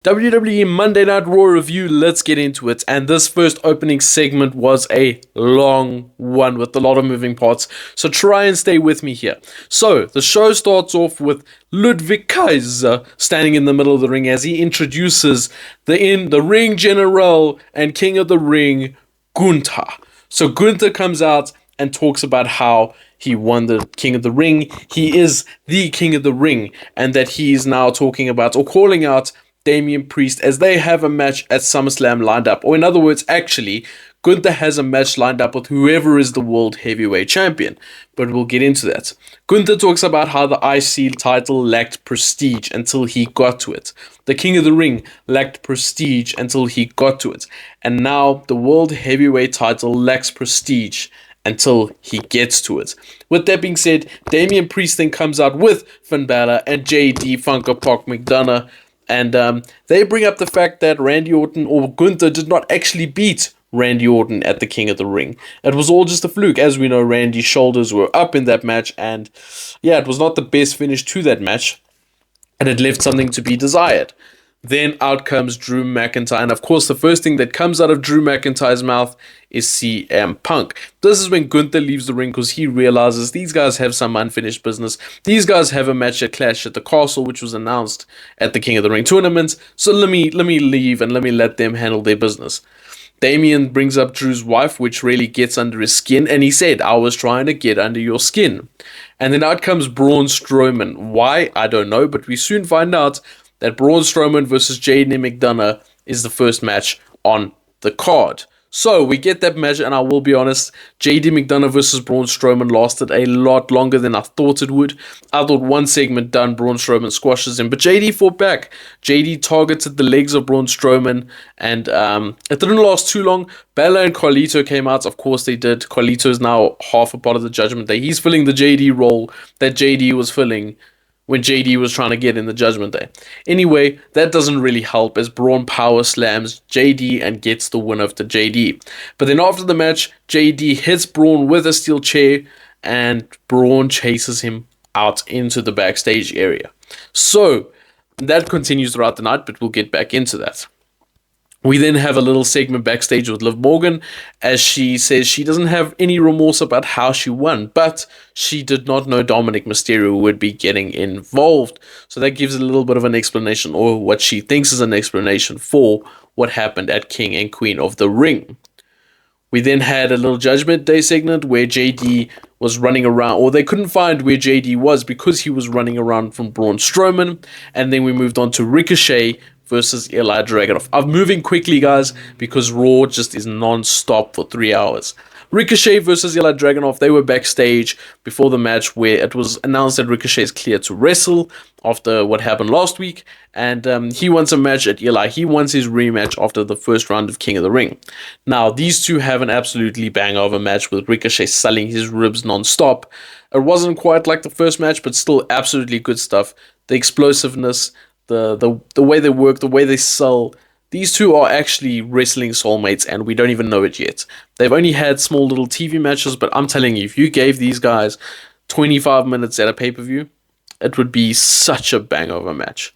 WWE Monday Night Raw review, let's get into it. And this first opening segment was a long one with a lot of moving parts, so try and stay with me here. So, the show starts off with Ludwig Kaiser standing in the middle of the ring as he introduces the ring general and king of the ring, Gunther. So Gunther comes out and talks about how he won the King of the Ring. He is the King of the Ring, and that he is now talking about or calling out Damian Priest as they have a match at SummerSlam lined up. Or in other words, actually, Gunther has a match lined up with whoever is the World Heavyweight Champion. But we'll get into that. Gunther talks about how the IC title lacked prestige until he got to it. The King of the Ring lacked prestige until he got to it. And now the World Heavyweight title lacks prestige until he gets to it. With that being said, Damian Priest then comes out with Finn Balor and JD Funko Pop McDonagh. And they bring up the fact that Randy Orton or Gunther did not actually beat Randy Orton at the King of the Ring. It was all just a fluke. As we know, Randy's shoulders were up in that match. And yeah, it was not the best finish to that match. And it left something to be desired. Then out comes Drew McIntyre. And of course, the first thing that comes out of Drew McIntyre's mouth is CM Punk. This is when Gunther leaves the ring because he realizes these guys have some unfinished business. These guys have a match at Clash at the Castle, which was announced at the King of the Ring tournament. So let me leave and let me let them handle their business. Damian brings up Drew's wife, which really gets under his skin. And he said, I was trying to get under your skin. And then out comes Braun Strowman. Why? I don't know. But we soon find out that Braun Strowman versus JD McDonagh is the first match on the card. So we get that match, and I will be honest, JD McDonagh versus Braun Strowman lasted a lot longer than I thought it would. I thought one segment done, Braun Strowman squashes him, but JD fought back. JD targeted the legs of Braun Strowman, and it didn't last too long. Bella and Carlito came out, of course they did. Carlito is now half a part of the Judgment Day. He's filling the JD role that JD was filling when JD was trying to get in the Judgment Day. Anyway, that doesn't really help as Braun power slams JD and gets the win over JD. But then after the match, JD hits Braun with a steel chair and Braun chases him out into the backstage area. So that continues throughout the night, but we'll get back into that. We then have a little segment backstage with Liv Morgan as she says she doesn't have any remorse about how she won, but she did not know Dominik Mysterio would be getting involved. So that gives a little bit of an explanation, or what she thinks is an explanation for what happened at King and Queen of the Ring. We then had a little Judgment Day segment where JD was running around, or they couldn't find where JD was because he was running around from Braun Strowman. And then we moved on to Ricochet versus Ilja Dragunov. I'm moving quickly, guys, because Raw just is non-stop for 3 hours. Ricochet versus Ilja Dragunov, they were backstage before the match where it was announced that Ricochet is cleared to wrestle after what happened last week, and he wants a match at Ilja. He wants his rematch after the first round of King of the Ring. Now, these two have an absolutely bang-over match with Ricochet selling his ribs non-stop. It wasn't quite like the first match, but still absolutely good stuff. The explosiveness, the way they work, the way they sell. These two are actually wrestling soulmates, and we don't even know it yet. They've only had small little TV matches, but I'm telling you, if you gave these guys 25 minutes at a pay-per-view, it would be such a bang-over match.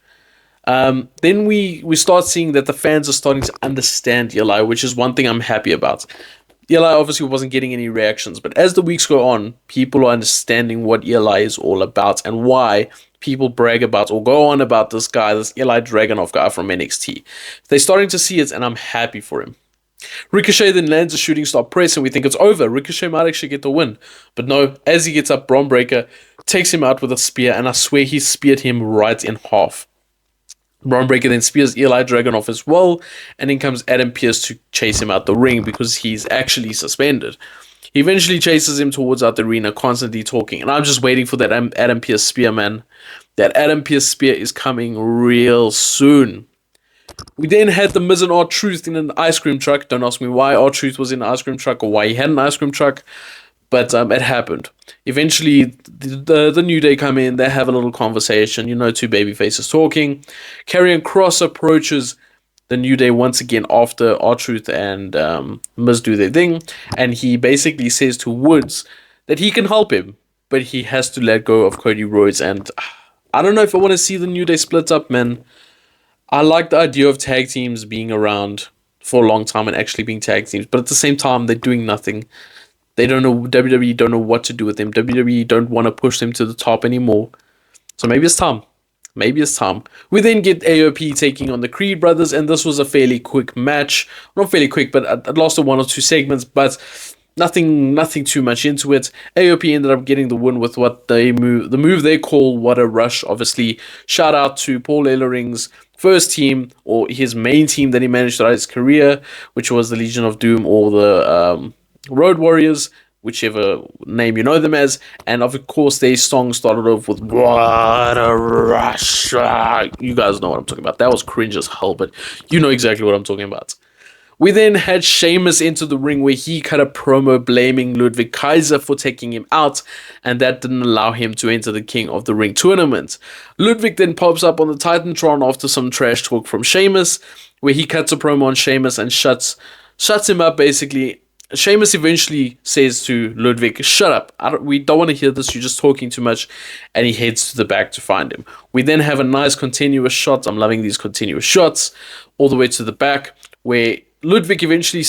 Then we start seeing that the fans are starting to understand Ilja, which is one thing I'm happy about. Ilja obviously wasn't getting any reactions, but as the weeks go on, people are understanding what Ilja is all about and why people brag about or go on about this guy, this Ilja Dragunov guy from NXT. They're starting to see it, and I'm happy for him. Ricochet then lands a shooting star press, and we think it's over. Ricochet might actually get the win. But no, as he gets up, Bron Breakker takes him out with a spear, and I swear he speared him right in half. Bron Breakker then spears Ilja Dragunov as well, and then comes Adam Pearce to chase him out the ring because he's actually suspended. He eventually chases him towards out the arena, constantly talking, and I'm just waiting for that Adam Pearce spear, man. That Adam Pearce spear is coming real soon. We then had the Miz and R-Truth in an ice cream truck. Don't ask me why R-Truth was in an ice cream truck or why he had an ice cream truck, but it happened. Eventually, the New Day come in, they have a little conversation, two baby faces talking. Karrion Kross approaches the New Day once again after R-Truth and Miz do their thing, and he basically says to Woods that he can help him, but he has to let go of Cody Rhodes, and I don't know if I want to see the New Day split up, man. I like the idea of tag teams being around for a long time and actually being tag teams, but at the same time, they're doing nothing. They don't know, WWE don't know what to do with them. WWE don't want to push them to the top anymore. So maybe it's time. Maybe it's time. We then get AOP taking on the Creed brothers, and this was a fairly quick match. Not fairly quick, but it lasted 1 or 2 segments, but nothing too much into it. AOP ended up getting the win with what the move they call What a Rush. Obviously, shout out to Paul Ellering's first team, or his main team that he managed throughout his career, which was the Legion of Doom or the Road Warriors, whichever name you know them as. And of course, their song started off with What a Rush. You guys know what I'm talking about. That was cringe as hell, but you know exactly what I'm talking about. We then had Sheamus into the ring where he cut a promo blaming Ludwig Kaiser for taking him out, and that didn't allow him to enter the King of the Ring tournament. Ludwig then pops up on the Titantron after some trash talk from Sheamus, where he cuts a promo on Sheamus and shuts him up basically. Sheamus eventually says to Ludwig, "Shut up, we don't want to hear this, you're just talking too much," and he heads to the back to find him. We then have a nice continuous shot, I'm loving these continuous shots, all the way to the back, where Ludwig eventually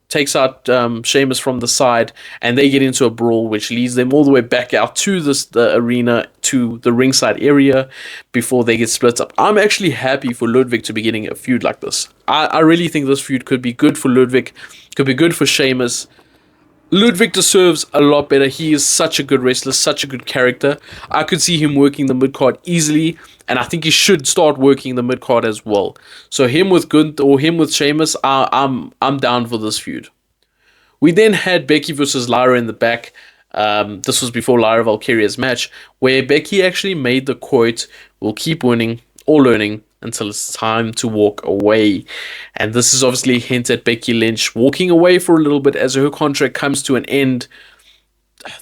takes out Sheamus from the side, and they get into a brawl, which leads them all the way back out to the arena, to the ringside area, before they get split up. I'm actually happy for Ludwig to be getting a feud like this. I really think this feud could be good for Ludwig, could be good for Sheamus. Ludwig deserves a lot better. He is such a good wrestler, such a good character. I could see him working the mid-card easily, and I think he should start working the mid-card as well. So him with Gunther or him with Sheamus, I'm down for this feud. We then had Becky versus Lyra in the back. This was before Lyra Valkyria's match, where Becky actually made the quote, "We'll keep winning or learning until it's time to walk away." And this is obviously a hint at Becky Lynch walking away for a little bit as her contract comes to an end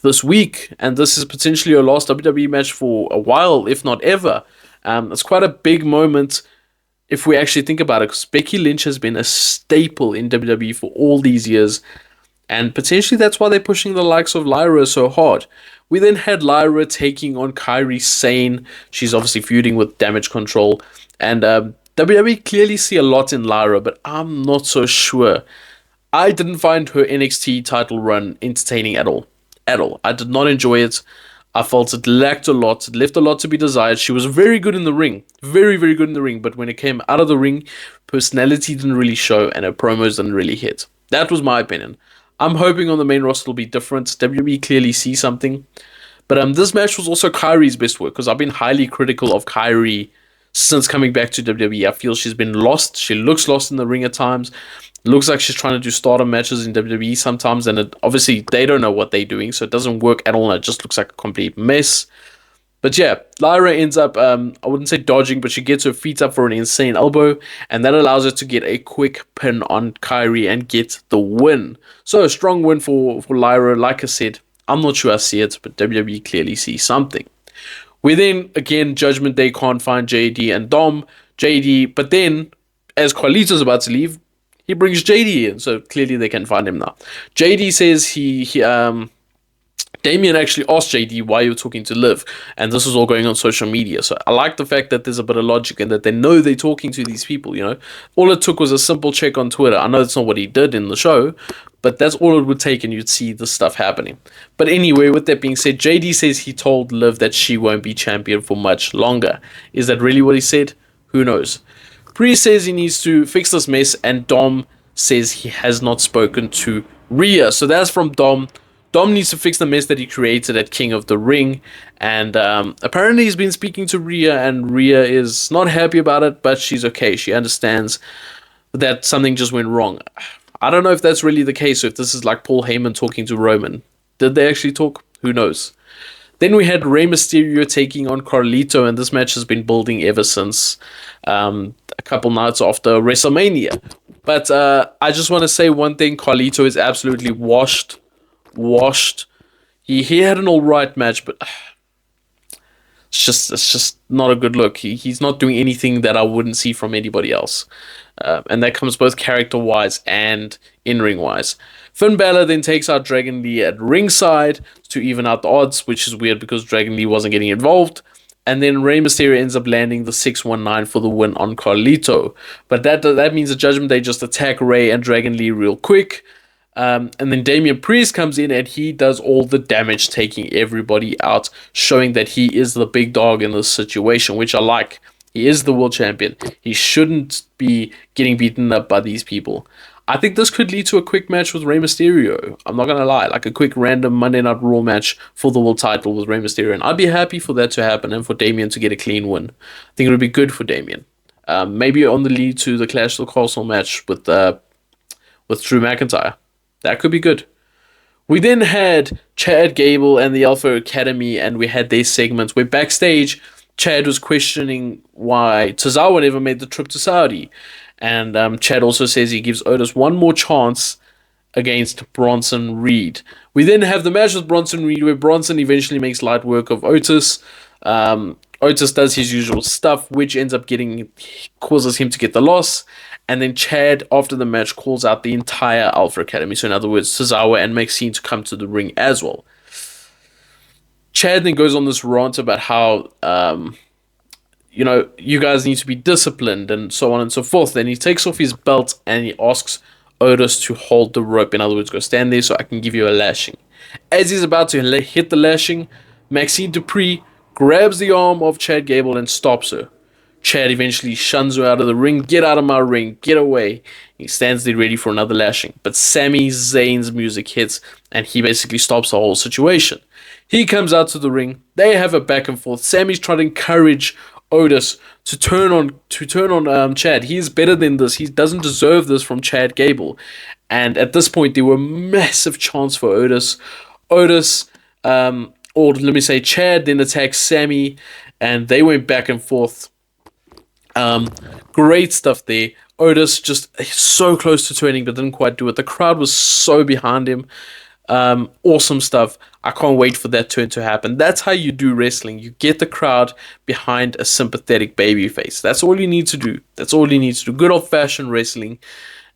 this week. And this is potentially her last WWE match for a while, if not ever. It's quite a big moment if we actually think about it, because Becky Lynch has been a staple in WWE for all these years. And potentially that's why they're pushing the likes of Lyra so hard. We then had Lyra taking on Kairi Sane. She's obviously feuding with Damage Control. And WWE clearly see a lot in Lyra, but I'm not so sure. I didn't find her NXT title run entertaining at all. At all. I did not enjoy it. I felt it lacked a lot. It left a lot to be desired. She was very good in the ring. Very, very good in the ring. But when it came out of the ring, personality didn't really show and her promos didn't really hit. That was my opinion. I'm hoping on the main roster will be different. WWE clearly see something. But this match was also Kairi's best work, because I've been highly critical of Kairi since coming back to WWE. I feel she's been lost. She looks lost in the ring at times. Looks like she's trying to do stardom matches in WWE sometimes, and obviously they don't know what they're doing, so it doesn't work at all, and it just looks like a complete mess. But yeah, Lyra ends up, I wouldn't say dodging, but she gets her feet up for an insane elbow, and that allows her to get a quick pin on Kairi and get the win. So a strong win for Lyra. Like I said, I'm not sure I see it, but WWE clearly see something. We then, again, Judgment Day can't find JD and Dom. JD, but then, as Carlito's about to leave, he brings JD in, so clearly they can find him now. JD says Damien actually asked JD why you were talking to Liv, and this was all going on social media. So I like the fact that there's a bit of logic and that they know they're talking to these people, you know. All it took was a simple check on Twitter. I know that's not what he did in the show, but that's all it would take and you'd see this stuff happening. But anyway, with that being said, JD says he told Liv that she won't be champion for much longer. Is that really what he said? Who knows? Priest says he needs to fix this mess, and Dom says he has not spoken to Rhea. So that's from Dom. Dom needs to fix the mess that he created at King of the Ring, and apparently he's been speaking to Rhea, and Rhea is not happy about it, but she's okay. She understands that something just went wrong. I don't know if that's really the case, or if this is like Paul Heyman talking to Roman. Did they actually talk? Who knows? Then we had Rey Mysterio taking on Carlito, and this match has been building ever since a couple nights after WrestleMania. But I just want to say one thing. Carlito is absolutely washed. He had an alright match, but it's just not a good look. He's not doing anything that I wouldn't see from anybody else. And that comes both character-wise and in-ring wise. Finn Balor then takes out Dragon Lee at ringside to even out the odds, which is weird because Dragon Lee wasn't getting involved. And then Rey Mysterio ends up landing the 619 for the win on Carlito. But that means the Judgment Day just attack Rey and Dragon Lee real quick. And then Damian Priest comes in and he does all the damage, taking everybody out, showing that he is the big dog in this situation, which I like. He is the world champion. He shouldn't be getting beaten up by these people. I think this could lead to a quick match with Rey Mysterio. I'm not going to lie. Like a quick random Monday Night Raw match for the world title with Rey Mysterio. And I'd be happy for that to happen and for Damian to get a clean win. I think it would be good for Damian. Maybe on the lead to the Clash of the Castle match with Drew McIntyre. That could be good. We then had Chad Gable and the Alpha Academy, and we had their segments where backstage Chad was questioning why Tozawa never made the trip to Saudi. And Chad also says he gives Otis one more chance against Bronson Reed. We then have the match with Bronson Reed, where Bronson eventually makes light work of Otis. Otis does his usual stuff, which ends up causes him to get the loss. And then Chad, after the match, calls out the entire Alpha Academy. So in other words, Tozawa and Maxine to come to the ring as well. Chad then goes on this rant about how, you guys need to be disciplined and so on and so forth. Then he takes off his belt and he asks Otis to hold the rope. In other words, go stand there so I can give you a lashing. As he's about to hit the lashing, Maxine Dupree grabs the arm of Chad Gable and stops her. Chad eventually shuns her out of the ring. Get out of my ring. Get away. He stands there ready for another lashing. But Sami Zayn's music hits and he basically stops the whole situation. He comes out to the ring. They have a back and forth. Sami's trying to encourage Otis to turn on Chad. He's better than this. He doesn't deserve this from Chad Gable. And at this point, there were massive chance for Otis. Chad then attacks Sami, and they went back and forth. Great stuff there. Otis just so close to turning, but didn't quite do it. The crowd was so behind him. Awesome stuff. I can't wait for that turn to happen. That's how you do wrestling. You get the crowd behind a sympathetic babyface. That's all you need to do. Good old-fashioned wrestling.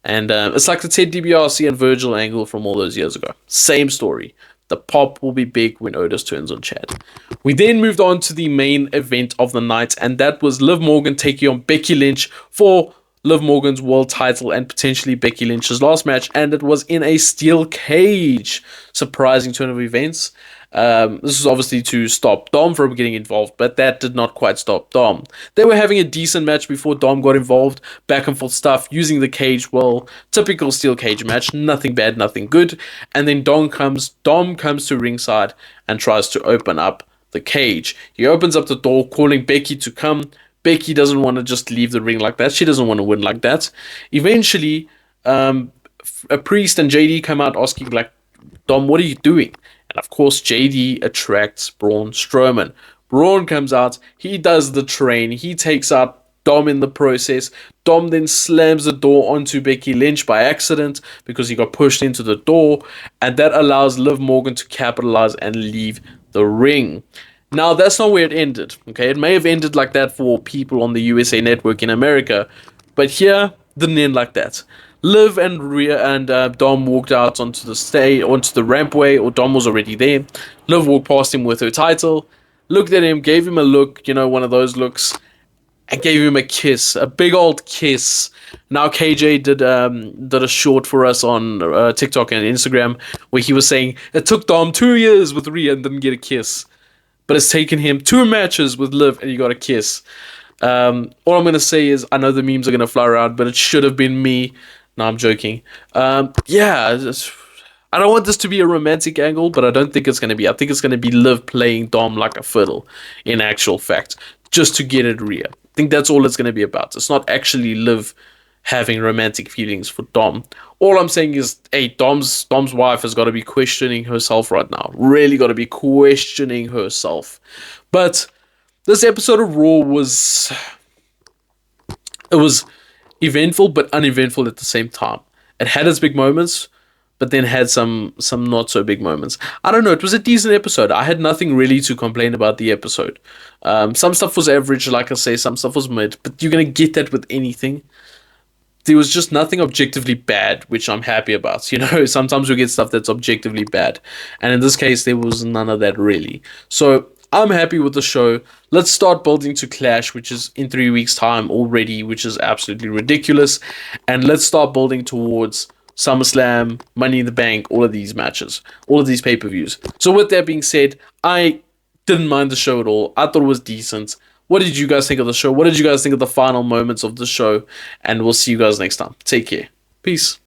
And it's like the Ted DiBiase and Virgil angle from all those years ago. Same story. The pop will be big when Otis turns on Chad. We then moved on to the main event of the night, and that was Liv Morgan taking on Becky Lynch for Liv Morgan's world title and potentially Becky Lynch's last match, and it was in a steel cage. Surprising turn of events. This is obviously to stop Dom from getting involved, but that did not quite stop Dom. They were having a decent match before Dom got involved. Back and forth stuff, using the cage well. Typical steel cage match. Nothing bad, nothing good. And then Dom comes to ringside and tries to open up the cage. He opens up the door, calling Becky to come. Becky doesn't want to just leave the ring like that. She doesn't want to win like that. Eventually, a Priest and JD come out asking, like, Dom, what are you doing? And of course, JD attracts Braun Strowman. Braun comes out. He does the train. He takes out Dom in the process. Dom then slams the door onto Becky Lynch by accident because he got pushed into the door. And that allows Liv Morgan to capitalize and leave the ring. Now, that's not where it ended, okay? It may have ended like that for people on the USA Network in America, but here, didn't end like that. Liv and Rhea and Dom walked out onto the rampway, or Dom was already there. Liv walked past him with her title, looked at him, gave him a look, one of those looks, and gave him a kiss, a big old kiss. Now KJ did a short for us on TikTok and Instagram where he was saying, it took Dom 2 years with Rhea and didn't get a kiss. But it's taken him 2 matches with Liv and he got a kiss. All I'm going to say is, I know the memes are going to fly around, but it should have been me. No, I'm joking. I don't want this to be a romantic angle, but I don't think it's going to be. I think it's going to be Liv playing Dom like a fiddle, in actual fact, just to get at Rhea. I think that's all it's going to be about. It's not actually Liv having romantic feelings for Dom. All I'm saying is, hey, Dom's wife has got to be questioning herself right now. Really got to be questioning herself. But this episode of Raw was eventful but uneventful at the same time. It had its big moments, but then had some not so big moments. I don't know, it was a decent episode. I had nothing really to complain about the episode. Some stuff was average, like I say, some stuff was mid, but you're going to get that with anything. There was just nothing objectively bad, which I'm happy about. Sometimes we get stuff that's objectively bad. And in this case, there was none of that really. So I'm happy with the show. Let's start building to Clash, which is in 3 weeks' time already, which is absolutely ridiculous. And let's start building towards SummerSlam, Money in the Bank, all of these matches, all of these pay-per-views. So with that being said, I didn't mind the show at all. I thought it was decent. What did you guys think of the show? What did you guys think of the final moments of the show? And we'll see you guys next time. Take care. Peace.